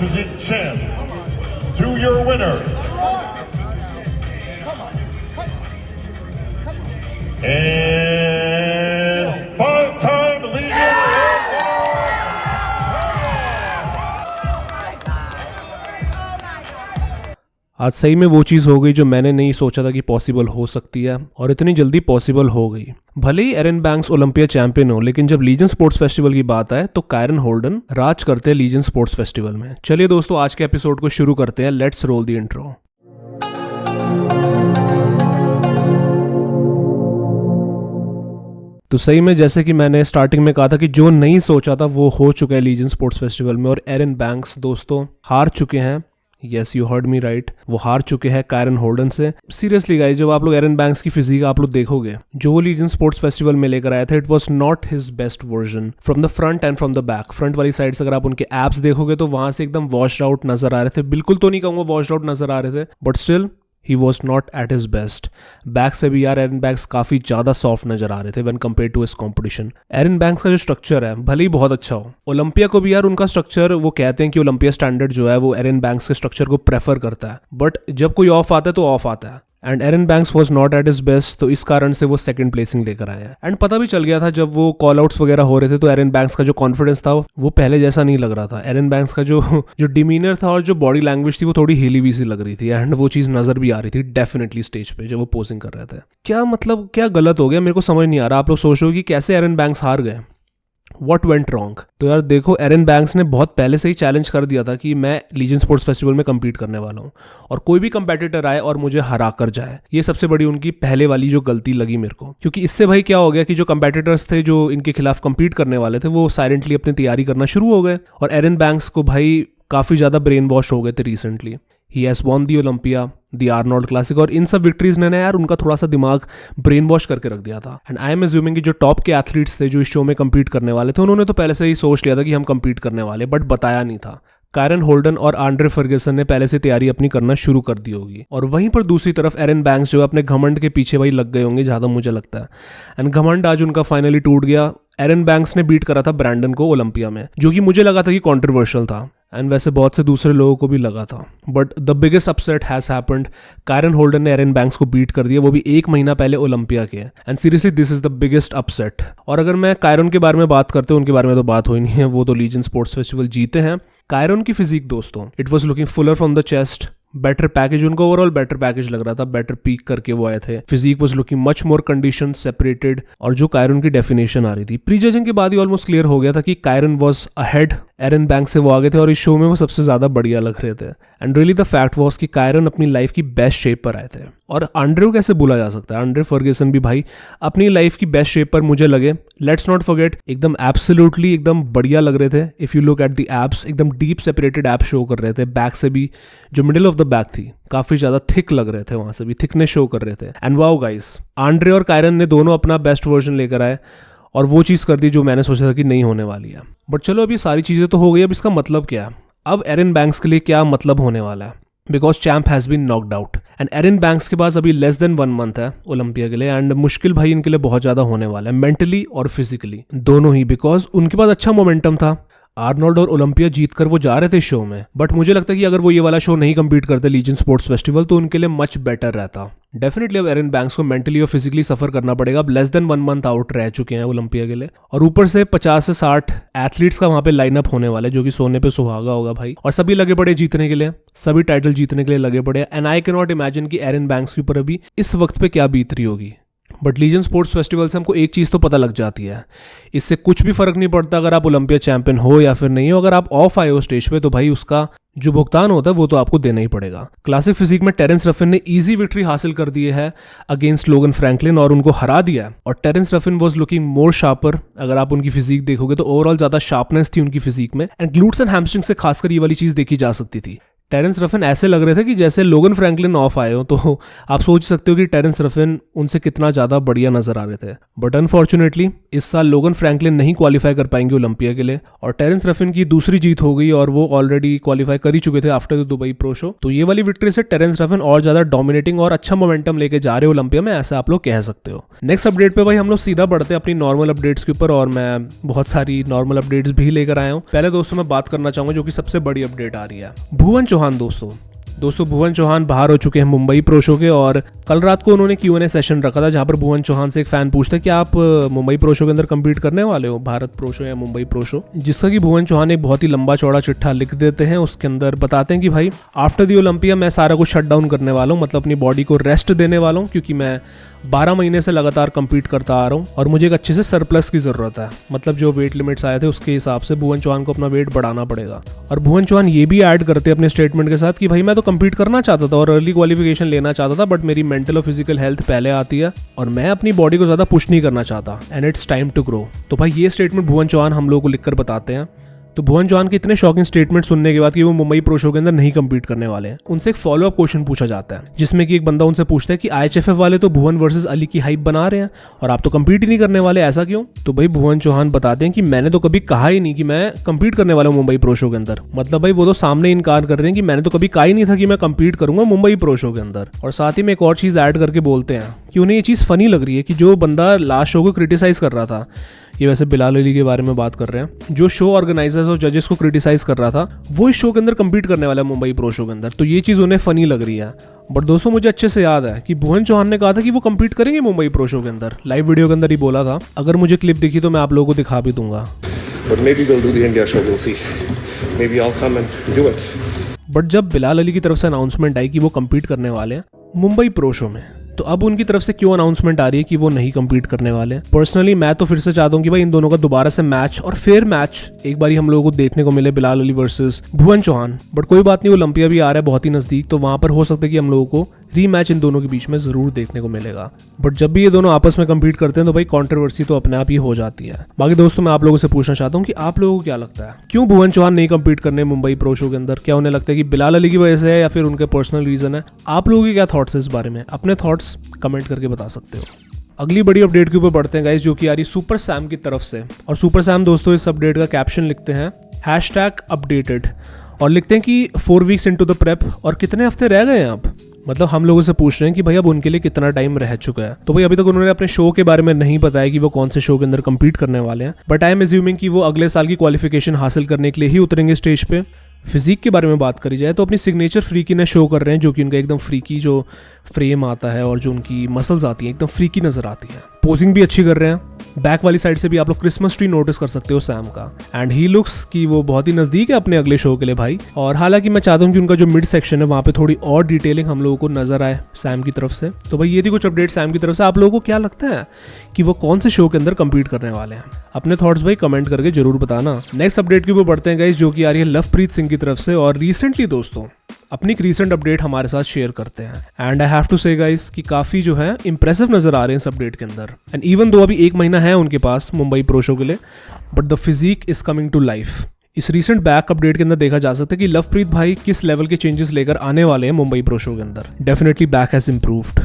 physique champ, to your winner, and 5-time Legion. आज सही में वो चीज़ हो गई जो मैंने नहीं सोचा था कि पॉसिबल हो सकती है, और इतनी जल्दी पॉसिबल हो गई। भले ही एरन बैंक्स ओलंपिया चैंपियन हो, लेकिन जब लीजन स्पोर्ट्स फेस्टिवल की बात आए तो कायरन होल्डन राज करते हैं लीजन स्पोर्ट्स फेस्टिवल में। चलिए दोस्तों, आज के एपिसोड को शुरू करते हैं। Let's roll the intro. तो सही में जैसे कि मैंने स्टार्टिंग में कहा था कि जो नहीं सोचा था वो हो चुका है लीजन स्पोर्ट्स फेस्टिवल में, और एरन बैंक्स दोस्तों हार चुके हैं। Yes, you heard me right, वो हार चुके हैं कायरन होल्डन से। सीरियसली गाइस, जब आप लोग एरन बैंक्स की फिजिक आप लोग देखोगे जो वो लीजन स्पोर्ट्स फेस्टिवल में लेकर आया था, it was not his best version from the front end from the back. Front वाली साइड से अगर आप उनके एब्स देखोगे तो वहां से एकदम वॉश्ड आउट नजर आ रहे थे। बिल्कुल तो नहीं कहूंगा वॉश्ड आउट नजर आ रहे थे, but still he was not at his best. Back से भी यार एरन बैंक्स काफी ज्यादा सॉफ्ट नजर आ रहे थे when compare to his competition. Aaron Banks का जो स्ट्रक्चर है भले ही बहुत अच्छा हो, ओलंपिया को भी यार उनका स्ट्रक्चर, वो कहते हैं कि ओलंपिया स्टैंडर्ड जो है वो एरन बैंक्स के स्ट्रक्चर को प्रेफर करता है, बट जब कोई ऑफ आता है तो ऑफ आता है। And Aaron Banks was not at his best, तो इस कारण से वो सेकंड प्लेसिंग लेकर आया। एंड पता भी चल गया था जब वो कॉल आउट्स वगैरह हो रहे थे तो एरन बैंक्स का जो कॉन्फिडेंस था वो पहले जैसा नहीं लग रहा था। एरन बैंक्स का जो डिमीनर था और जो बॉडी लैंग्वेज थी वो थोड़ी हिली भी सी लग रही थी, एंड वो चीज नजर भी आ रही थी डेफिनेटली स्टेज पे जब वो पोजिंग कर रहे थे। क्या मतलब क्या गलत हो गया, मेरे को समझ नहीं आ रहा। आप लोग सोच रहे हो कि कैसे एरन बैंक्स हार गए, What went wrong? तो यार देखो, एरन बैंक्स ने बहुत पहले से ही चैलेंज कर दिया था कि मैं लीजन स्पोर्ट्स फेस्टिवल में compete करने वाला हूँ, और कोई भी कंपेटिटर आए और मुझे हरा कर जाए। ये सबसे बड़ी उनकी पहले वाली जो गलती लगी मेरे को, क्योंकि इससे भाई क्या हो गया कि जो कंपेटिटर्स थे जो इनके खिलाफ compete करने वाले थे वो साइलेंटली अपनी तैयारी करना शुरू हो गए, और एरन बैंक्स को भाई काफी ज्यादा ब्रेन वॉश हो गए थे recently. He has won the Olympia, the Arnold classic, और इन सब विक्ट्रीज ने ना यार उनका थोड़ा सा दिमाग ब्रेन वॉश करके रख दिया था। एंड आई एम एज्यूमिंग कि जो टॉप के एथलीट्स थे जो इस शो में compete करने वाले थे, उन्होंने तो पहले से ही सोच लिया था कि हम compete करने वाले, बट बताया नहीं था। कायरन होल्डन और आंड्रे फर्ग्यूसन ने पहले से तैयारी अपनी करना शुरू कर दी होगी, और वहीं पर दूसरी तरफ एरन बैंक्स जो अपने घमंड के पीछे वही लग गए होंगे ज्यादा, मुझे लगता है। एंड घमंड आज उनका फाइनली टूट गया। एरन बैंक्स ने बीट करा था ब्रैंडन को ओलंपिया में, जो कि मुझे लगा था कि कॉन्ट्रोवर्शियल था, एंड वैसे बहुत से दूसरे लोगों को भी लगा था, but the biggest upset has happened. Kyron Holden ने एरन बैंक्स को बीट कर दिया, वो भी 1 महीना पहले ओलंपिया के। And seriously this is the biggest upset. और अगर मैं कायरन के बारे में बात करते, उनके बारे में तो बात हो ही नहीं है, वो तो लीजन स्पोर्ट्स फेस्टिवल जीते हैं। कायरन की फिजिक दोस्तों, it was looking fuller from the chest, better package, उनको ओवरऑल बेटर पैकेज लग रहा था, बेटर पीक करके वो आए थे। Physique was looking much more condition, separated, और जो कायरन की डेफिनेशन आ रही थी प्री जजिंग के बाद ही ऑलमोस्ट क्लियर हो गया था कि Kyron was ahead. Aaron Banks से वो आगे थे और इस शो में वो सबसे ज्यादा बढ़िया लग रहे थे। And really the fact was कि कायरन अपनी लाइफ की बेस्ट शेप पर आए थे, और आंड्रे को कैसे भूला जा सकता है। आंड्रे फर्ग्यूसन भी भाई अपनी लाइफ की बेस्ट शेप पर मुझे लगे। लेट्स नॉट फॉरगेट, एकदम एब्सोल्युटली एकदम बढ़िया लग रहे थे। If you look at the abs, एकदम डीप सेपरेटेड एब्स शो कर रहे थे। बैक से भी जो मिडिल ऑफ द बैक थी काफी ज्यादा थिक लग रहे थे, वहां से भी थिकनेस शो कर रहे थे। एंड वाओ गाइस, आंड्रे और कायरन ने दोनों अपना बेस्ट वर्जन लेकर आए और वो चीज कर दी जो मैंने सोचा था कि नहीं होने वाली है। बट चलो, अभी सारी चीजें तो हो गई, अब इसका मतलब क्या है? अब एरन बैंक्स के लिए क्या मतलब होने वाला है? Because champ has been knocked out, and Aaron Banks के पास अभी लेस देन 1 मंथ है ओलंपिया के लिए, एंड मुश्किल भाई इनके लिए बहुत ज्यादा होने वाला है, मेंटली और फिजिकली दोनों ही, बिकॉज उनके पास अच्छा मोमेंटम था। आर्नोल्ड और ओलंपिया जीतकर वो जा रहे थे शो में, बट मुझे लगता है कि अगर वो ये वाला शो नहीं compete करते लीजन स्पोर्ट्स फेस्टिवल, तो उनके लिए मच बेटर रहता। डेफिनेटली अब एरन बैंक्स को मेंटली और फिजिकली सफर करना पड़ेगा। अब लेस देन 1 मंथ आउट रह चुके हैं ओलंपिया के लिए, और ऊपर से 50 से 60 एथलीट्स का वहां पे लाइनअप होने वाला है, जो कि सोने पे सुहागा होगा भाई, और सभी लगे पड़े जीतने के लिए, सभी टाइटल जीतने के लिए लगे पड़े। And I can not imagine कि एरन बैंक्स के ऊपर अभी इस वक्त पे क्या बीत रही होगी। बट लीजन स्पोर्ट्स फेस्टिवल से हमको एक चीज़ तो पता लग जाती है, इससे कुछ भी फर्क नहीं पड़ता अगर आप ओलंपिया चैंपियन हो या फिर नहीं हो। अगर आप ऑफ आए हो स्टेज पे तो भाई उसका जो भुगतान होता है वो तो आपको देना ही पड़ेगा। क्लासिक फिजिक में टेरेंस रफिन ने इजी विक्ट्री हासिल कर दी है अगेंस्ट लोगन फ्रैंकलिन और उनको हरा दिया, और Terence Ruffin was looking more sharper. अगर आप उनकी फिजिक देखोगे तो ओवरऑल ज्यादा शार्पनेस थी उनकी फिजिक में, एंड ग्लूट्स एंड हैमस्ट्रिंग से खासकर ये वाली चीज देखी जा सकती थी। टेरेंस रफिन ऐसे लग रहे थे कि जैसे लोगन फ्रैंकलिन ऑफ आए हो, तो आप सोच सकते हो कि टेरेंस रफिन उनसे कितना ज़्यादा बढ़िया नजर आ रहे थे। बट अनफॉर्चुनेटली इस साल लोगन फ्रैंकलिन नहीं क्वालिफाई कर पाएंगे ओलंपिया के लिए, और टेरेंस रफिन की दूसरी जीत हो गई और वो ऑलरेडी क्वालिफाई कर ही चुके थे after the Dubai pro show. तो ये वाली विक्ट्री से टेरेंस रफिन और ज़्यादा डोमिनेटिंग और अच्छा मोमेंटम लेके जा रहे हो ओलंपिया में, ऐसा आप लोग कह सकते हो। नेक्स्ट अपडेट पे भाई हम लोग सीधा बढ़ते हैं अपनी नॉर्मल अपडेट्स के ऊपर, और मैं बहुत सारी नॉर्मल अपडेट्स भी लेकर आया हूँ। पहले दोस्तों मैं बात करना चाहूंगा जो कि सबसे बड़ी अपडेट आ रही है, भुवन चौहान। दोस्तों भुवन चौहान बाहर हो चुके हैं मुंबई प्रो शो के, और कल रात को उन्होंने Q&A सेशन रखा था जहां पर भुवन चौहान से एक फैन पूछता है कि आप मुंबई प्रो शो के अंदर कम्पीट करने वाले हो, भारत प्रो शो या मुंबई प्रो शो, जिसका कि भुवन चौहान एक बहुत ही लंबा चौड़ा चिट्ठा लिख देते हैं। उसके अंदर बताते हैं कि भाई आफ्टर दी ओलंपिया मैं सारा कुछ शट डाउन करने वाला हूँ, मतलब अपनी बॉडी को रेस्ट देने वाला हूँ, क्योंकि मैं 12 महीने से लगातार कंपीट करता आ रहा हूँ और मुझे एक अच्छे से सरप्लस की ज़रूरत है। मतलब जो वेट लिमिट्स आए थे उसके हिसाब से भुवन चौहान को अपना वेट बढ़ाना पड़ेगा। और भुवन चौहान ये भी ऐड करते अपने स्टेटमेंट के साथ कि भाई मैं तो कंपीट करना चाहता था और अर्ली क्वालिफिकेशन लेना चाहता था, बट मेरी मेंटल और फिजिकल हेल्थ पहले आती है और मैं अपनी बॉडी को ज़्यादा पुश नहीं करना चाहता, and it's time to grow. तो भाई ये स्टेटमेंट भुवन चौहान हम लोगों को लिखकर बताते हैं। तो भुवन चौहान के इतने शॉकिंग स्टेटमेंट सुनने के बाद कि वो मुंबई प्रो शो के अंदर नहीं कंपीट करने वाले हैं, उनसे एक फॉलो अप क्वेश्चन पूछा जाता है, जिसमें कि एक बंदा उनसे पूछता है कि IHFF वाले तो भुवन वर्सेस अली की हाइप बना रहे हैं और आप तो कंपीट ही नहीं करने वाले, ऐसा क्यों? तो भाई भुवन चौहान बताते हैं कि मैंने तो कभी कहा ही नहीं कि मैं कंपीट करने वाला हूँ मुंबई प्रो शो के अंदर। मतलब भाई वो तो सामने इनकार कर रहे हैं कि मैंने तो कभी कहा ही नहीं था कि मैं कंपीट करूंगा मुंबई प्रो शो के अंदर। और साथ ही में एक और चीज ऐड करके बोलते हैं कि उन्हें ये चीज फनी लग रही है कि जो बंदा लास्ट शो को क्रिटिसाइज कर रहा था, ये वैसे बिलाल अली के बारे में बात कर रहे हैं, जो शो ऑर्गेनाइजर्स और जजेस को क्रिटिसाइज कर रहा था, वो इस शो के अंदर कंपीट करने वाला है मुंबई प्रो शो के अंदर। तो ये चीज उन्हें फनी लग रही है। बट दोस्तों मुझे अच्छे से याद है कि भुवन चौहान ने कहा था कि वो कंपीट करेंगे मुंबई प्रो शो के अंदर, लाइव वीडियो के अंदर ही बोला था। अगर मुझे क्लिप दिखी तो मैं आप लोगों को दिखा भी दूंगा। बट जब बिलाल अली की तरफ से अनाउंसमेंट आई कि वो कंपीट करने वाले हैं मुंबई प्रो शो में, तो अब उनकी तरफ से क्यों अनाउंसमेंट आ रही है कि वो नहीं कंपीट करने वाले? पर्सनली मैं तो फिर से चाहता हूँ कि भाई इन दोनों का दोबारा से मैच और फेयर मैच एक बार हम लोगों को देखने को मिले, बिलाल अली वर्सेस भुवन चौहान। बट कोई बात नहीं, ओलंपिया भी आ रहा है बहुत ही नजदीक, तो वहां पर हो सकता है कि हम लोगों को रीमैच इन दोनों के बीच में जरूर देखने को मिलेगा। बट जब भी ये दोनों आपस में कंपीट करते हैं तो भाई कंट्रोवर्सी तो अपने आप ही हो जाती है। बाकी दोस्तों मैं आप लोगों से पूछना चाहता हूँ कि आप लोगों को क्या लगता है, क्यों भुवन चौहान नहीं कंपीट करने मुंबई प्रो शो के अंदर? क्या उन्हें लगता है कि बिलाल अली की वजह से है या फिर उनके पर्सनल रीजन है? आप लोगों के क्या थॉट्स है इस बारे में? अपने थॉट्स कमेंट करके बता सकते हो। अगली बड़ी अपडेट के ऊपर बढ़ते हैं गाइस, जो कि आ रही सुपर सैम की तरफ से। और सुपर सैम दोस्तों इस अपडेट का कैप्शन लिखते हैं #updated और लिखते हैं कि 4 weeks into the prep, और कितने हफ्ते रह गए हैं अब? मतलब हम लोगों से पूछ रहे हैं कि भाई अब उनके लिए कितना टाइम रह चुका है। तो भाई अभी तक उन्होंने अपने शो के बारे में नहीं बताया कि वो कौन से शो के अंदर कंपीट करने वाले हैं, बट आई एम एज्यूमिंग कि वो अगले साल की क्वालिफिकेशन हासिल करने के लिए ही उतरेंगे स्टेज पे। फिजिक के बारे में बात करी जाए तो अपनी सिग्नेचर फ्रीकीनेस शो कर रहे हैं, जो कि उनका एकदम फ्रीकी जो फ्रेम आता है और जो उनकी मसल्स आती हैं एकदम फ्रीकी नजर आती है। पोजिंग भी अच्छी कर रहे हैं। बैक वाली साइड से भी आप लोग क्रिसमस ट्री नोटिस कर सकते हो सैम का, एंड ही लुक्स कि वो बहुत ही नजदीक है अपने अगले शो के लिए भाई। और हालांकि मैं चाहता हूँ कि उनका जो मिड सेक्शन है वहाँ पे थोड़ी और डिटेलिंग हम लोगों को नजर आए सैम की तरफ से। तो भाई ये थी कुछ अपडेट सैम की तरफ से। आप लोगों को क्या लगता है कि वो कौन से शो के अंदर कंपीट करने वाले हैं? अपने थॉट्स भाई कमेंट करके जरूर बताना। नेक्स्ट अपडेट के ऊपर बढ़ते हैं गाइस, जो कि आ रही है लवप्रीत सिंह की तरफ से, और रिसेंटली दोस्तों अपनी एक रीसेंट अपडेट हमारे साथ शेयर करते हैं। एंड आई हैव टू से गाइस कि काफी जो है इंप्रेसिव नजर आ रहे हैं इस अपडेट के अंदर। एंड इवन दो अभी 1 महीना है उनके पास मुंबई प्रो शो के लिए, but the physique is coming to life. इस रीसेंट बैक अपडेट के अंदर देखा जा सकता है कि लवप्रीत भाई किस लेवल के चेंजेस लेकर आने वाले हैं मुंबई प्रो शो के अंदर। डेफिनेटली बैक हैज इंप्रूव्ड,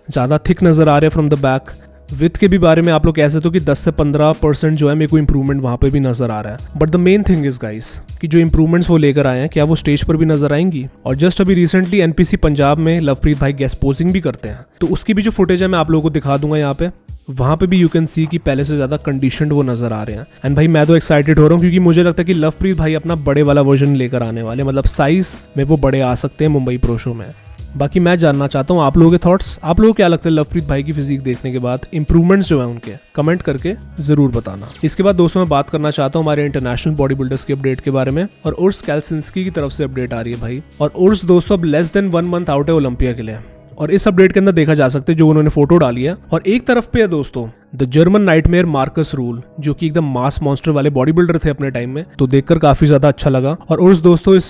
ज्यादा थिक नजर आ रहे हैं फ्रॉम द बैक। विथ के भी बारे में आप लोग कह सकते हो कि 10 से 15% जो है मेरे को इंप्रूवमेंट वहां पे भी नजर आ रहा है। But the main thing is guys कि जो इंप्रूवमेंट्स वो लेकर आए हैं क्या वो स्टेज पर भी नजर आएंगी? और जस्ट अभी रिसेंटली NPC पंजाब में लवप्रीत भाई गेस्ट पोजिंग भी करते हैं, तो उसकी भी जो फुटेज है मैं आप लोगों को दिखा दूंगा यहाँ पे। वहां पे भी यू कैन सी कि पहले से ज्यादा कंडीशनड वो नजर आ रहे हैं। एंड भाई मैं तो एक्साइटेड हो रहा हूँ क्योंकि मुझे लगता है कि लवप्रीत भाई अपना बड़े वाला वर्जन लेकर आने वाले, मतलब साइज में वो बड़े आ सकते हैं मुंबई प्रो शो में। बाकी मैं जानना चाहता हूँ आप लोगों के थॉट्स। आप लोगों को क्या लगता है लवप्रीत भाई की फिजिक देखने के बाद, इंप्रूवमेंट्स जो है उनके, कमेंट करके जरूर बताना। इसके बाद दोस्तों मैं बात करना चाहता हूँ हमारे इंटरनेशनल बॉडी बिल्डर्स की अपडेट के बारे में, और उर्स कैल्सिंस्की की तरफ से अपडेट आ रही है भाई। और उर्स दोस्तों अब लेस देन 1 मंथ आउट है ओलंपिया के लिए, और इस अपडेट के अंदर देखा जा सकता है जो उन्होंने फोटो डाली है। और एक तरफ पे है दोस्तों the German nightmare Marcus rule, जो कि एकदम मास मॉन्स्टर वाले बॉडी बिल्डर थे अपने टाइम में, तो देखकर काफी ज्यादा अच्छा लगा। और उस दोस्तों इस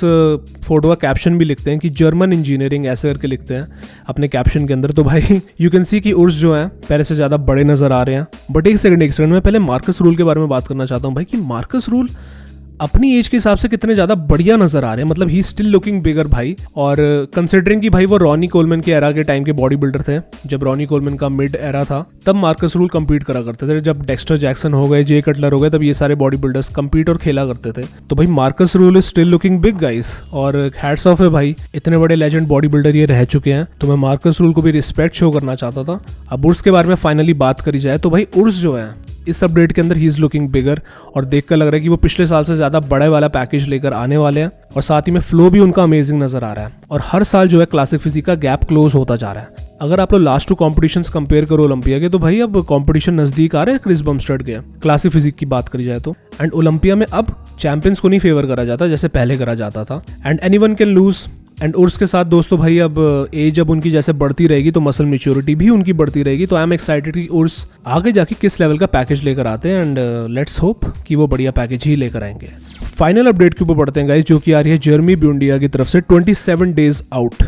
फोटो का कैप्शन भी लिखते हैं कि जर्मन इंजीनियरिंग, ऐसे करके लिखते हैं अपने कैप्शन के अंदर। तो भाई यू कैन सी कि उर्स जो है पहले से ज्यादा बड़े नजर आ रहे हैं। बट एक सेकंड मैं पहले मार्कस रूल के बारे में बात करना चाहता हूँ भाई कि मार्कस रूल अपनी एज के हिसाब से कितने ज्यादा बढ़िया नजर आ रहे हैं, मतलब ही स्टिल लुकिंग बिगर भाई। और कंसिडरिंग कि भाई वो रॉनी कोलमैन के एरा के टाइम के बॉडी बिल्डर थे, जब रॉनी कोलमैन का मिड एरा था तब मार्कस रूल कम्पीट करा करते थे। जब डेक्स्टर जैक्सन हो गए, जे कटलर हो गए, तब ये सारे बॉडी बिल्डर्स कम्पीट और खेला करते थे। तो भाई Marcus rule is still looking big guys, और हैट्स ऑफ है भाई, इतने बड़े लेजेंड बॉडी बिल्डर ये रह चुके हैं। तो मैं मार्कस रूल को भी रिस्पेक्ट शो करना चाहता था। अब उर्स के बारे में फाइनली बात करी जाए तो भाई उर्स जो है इस अपडेट के अंदर ही इज लुकिंग बिगर, और देखकर लग रहा है कि वो पिछले साल से ज्यादा बड़े वाला पैकेज लेकर आने वाले हैं। और साथ ही में फ्लो भी उनका अमेजिंग नजर आ रहा है, और हर साल जो है क्लासिक फिजिक का गैप क्लोज होता जा रहा है। अगर आप लोग लास्ट 2 कॉम्पिटिशंस कंपेयर करो ओलंपिया के, तो भाई अब कंपटीशन नजदीक आ रहे हैं क्रिस बमस्टेड के, क्लासिक फिजिक की बात करी जाए तो। एंड ओलंपिया में अब चैंपियंस को नहीं फेवर करा जाता जैसे पहले करा जाता था, and anyone can lose. And Urs के साथ दोस्तों भाई अब एज अब उनकी जैसे बढ़ती रहेगी तो मसल मैच्योरिटी भी उनकी बढ़ती रहेगी। तो आई एम एक्साइटेड कि उर्स आगे जाके किस लेवल का पैकेज लेकर आते हैं, एंड लेट्स होप कि वो बढ़िया पैकेज ही लेकर आएंगे। फाइनल अपडेट के ऊपर बढ़ते हैं गाइस, जो कि आ रही है जर्मी बुएंडिया की तरफ से 27 डेज आउट।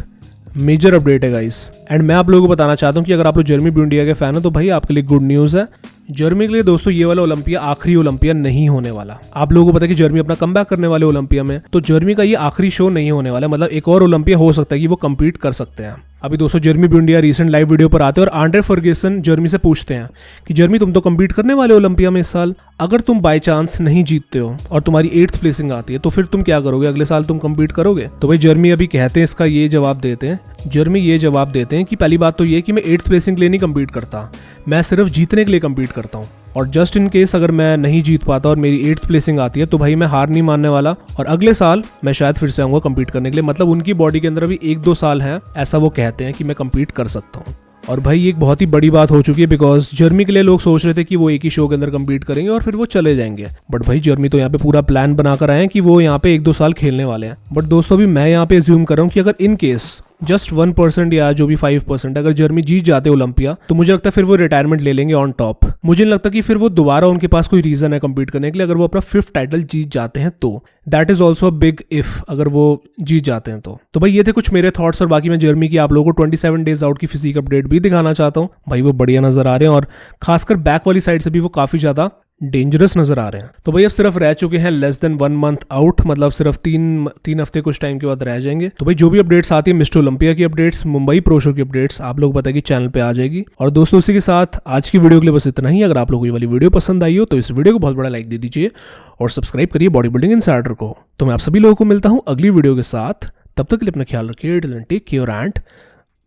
मेजर अपडेट है गाइस, एंड मैं आप लोगों को बताना चाहता हूँ कि अगर आप लोग जर्मी बुएंडिया के फैन हो तो भाई आपके लिए गुड न्यूज़ है। जर्मी के लिए दोस्तों ये वाला ओलंपिया आखिरी ओलंपिया नहीं होने वाला। आप लोगों को पता है कि जर्मी अपना कमबैक करने वाले ओलंपिया में, तो जर्मी का ये आखिरी शो नहीं होने वाला। मतलब एक और ओलंपिया हो सकता है कि वो कम्पीट कर सकते हैं। अभी दोस्तों जर्मी बुएंडिया रिसेंट लाइव वीडियो पर आते हैं और आंड्रे फर्ग्यूसन जर्मी से पूछते हैं कि जर्मी तुम तो कम्पीट करने वाले ओलंपिया में इस साल, अगर तुम बाय चांस नहीं जीतते हो और तुम्हारी 8th प्लेसिंग आती है तो फिर तुम क्या करोगे, अगले साल तुम कम्पीट करोगे? तो भाई जर्मी अभी कहते हैं, इसका ये जवाब देते हैं, जर्मी ये जवाब देते हैं कि पहली बात तो ये कि मैं 8th प्लेसिंग के लिए नहीं कम्पीट करता, मैं सिर्फ जीतने के लिए कम्पीट करता हूँ। और जस्ट इन केस अगर मैं नहीं जीत पाता और मेरी 8th प्लेसिंग आती है तो भाई मैं हार नहीं मानने वाला, और अगले साल मैं शायद फिर से आऊंगा कम्पीट करने के लिए। मतलब उनकी बॉडी के अंदर अभी 1-2 साल है, ऐसा वो कहते हैं कि मैं कम्पीट कर सकता हूँ। और भाई ये एक बहुत ही बड़ी बात हो चुकी है, बिकॉज जर्मी के लिए लोग सोच रहे थे कि वो एक ही शो के अंदर कम्पीट करेंगे और फिर वो चले जाएंगे। बट भाई जर्मी तो यहाँ पे पूरा प्लान बनाकर आए हैं कि वो यहाँ पे 1-2 साल खेलने वाले हैं। बट दोस्तों अभी मैं यहाँ पे अज्यूम कर रहा हूँ कि अगर इन केस जस्ट 1% या जो भी 5% अगर जर्मी जीत जाते ओलंपिया, तो मुझे लगता है फिर वो रिटायरमेंट ले लेंगे ऑन टॉप। मुझे नहीं लगता कि फिर वो दोबारा उनके पास कोई रीजन है कम्पीट करने के लिए, अगर वो अपना 5th टाइटल जीत जाते हैं तो। That is also a big if, अगर वो जीत जाते हैं तो भाई ये थे कुछ मेरे थॉट्स। और बाकी मैं जर्मी की आप लोगों को 27 डेज आउट की फिजिक अपडेट भी दिखाना चाहता हूँ। भाई वो बढ़िया नजर आ रहे हैं, और खासकर बैक वाली साइड से भी वो काफी ज्यादा डेंजरस नजर आ रहे हैं। तो भाई अब सिर्फ रह चुके हैं लेस देन 1 मंथ आउट, मतलब सिर्फ 3 हफ्ते कुछ टाइम के बाद रह जाएंगे। तो भाई जो भी अपडेट्स आती है, मिस्टर ओलंपिया की अपडेट्स, मुंबई प्रो शो की अपडेट्स, आप लोग बताइए कि चैनल पे आ जाएगी। और दोस्तों इसी के साथ आज की वीडियो के लिए बस इतना ही। अगर आप लोगों को ये वाली वीडियो पसंद आई हो तो इस वीडियो को बहुत बड़ा लाइक दे दीजिए और सब्सक्राइब करिए बॉडी बिल्डिंग इनसाइडर को। तो मैं आप सभी लोगों को मिलता हूँ अगली वीडियो के साथ, तब तक के लिए अपना ख्याल रखिए, टेक केयर एंड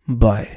बाय।